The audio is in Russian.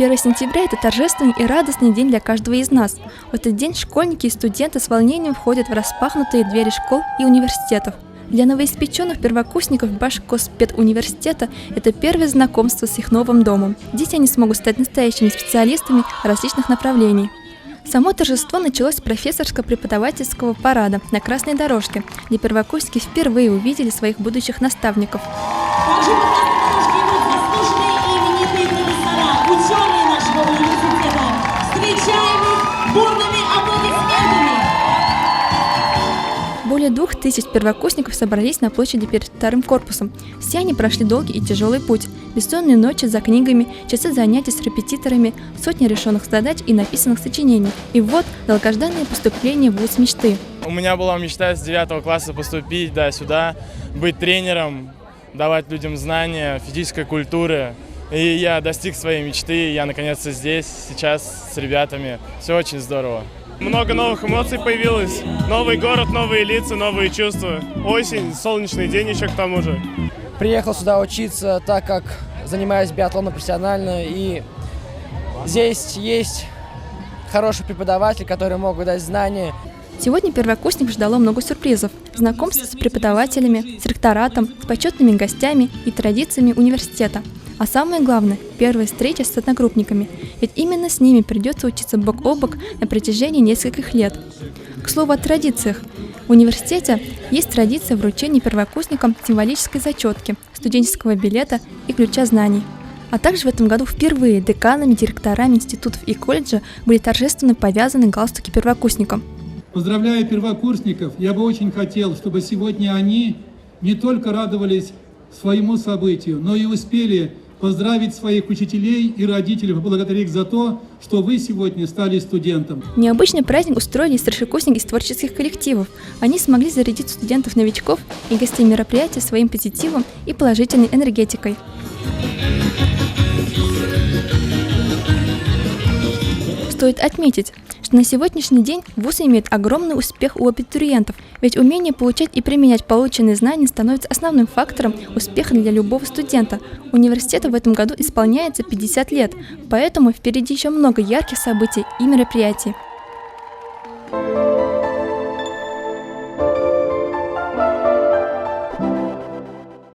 1 сентября – это торжественный и радостный день для каждого из нас. В этот день школьники и студенты с волнением входят в распахнутые двери школ и университетов. Для новоиспеченных первокурсников Башкоспедуниверситета это первое знакомство с их новым домом. Здесь они смогут стать настоящими специалистами различных направлений. Само торжество началось с профессорско-преподавательского парада на красной дорожке, где первокурсники впервые увидели своих будущих наставников. Ученые нашего университета. Встречаем их бурными аплодисментами. Более 2000 первокурсников собрались на площади перед вторым корпусом. Все они прошли долгий и тяжелый путь. Бессонные ночи за книгами, часы занятий с репетиторами, сотни решенных задач и написанных сочинений. И вот долгожданное поступление в вуз мечты. У меня была мечта с 9 класса поступить сюда, быть тренером, давать людям знания, физической культуры. И я достиг своей мечты, я наконец-то здесь, сейчас с ребятами. Все очень здорово. Много новых эмоций появилось. Новый город, новые лица, новые чувства. Осень, солнечный день еще к тому же. Приехал сюда учиться, так как занимаюсь биатлоном профессионально. И здесь есть хороший преподаватель, который могут дать знания. Сегодня первокурсников ждало много сюрпризов. Знакомство с преподавателями, с ректоратом, с почетными гостями и традициями университета. А самое главное – первая встреча с одногруппниками, ведь именно с ними придется учиться бок о бок на протяжении нескольких лет. К слову о традициях. В университете есть традиция вручения первокурсникам символической зачетки, студенческого билета и ключа знаний. А также в этом году впервые деканами, директорами институтов и колледжа были торжественно повязаны галстуки первокурсникам. Поздравляя первокурсников, я бы очень хотел, чтобы сегодня они не только радовались своему событию, но и успели поздравить своих учителей и родителей, поблагодарить их за то, что вы сегодня стали студентом. Необычный праздник устроили старшекурсники из творческих коллективов. Они смогли зарядить студентов-новичков и гостей мероприятия своим позитивом и положительной энергетикой. Стоит отметить, что на сегодняшний день вуз имеет огромный успех у абитуриентов, ведь умение получать и применять полученные знания становится основным фактором успеха для любого студента. Университету в этом году исполняется 50 лет, поэтому впереди еще много ярких событий и мероприятий.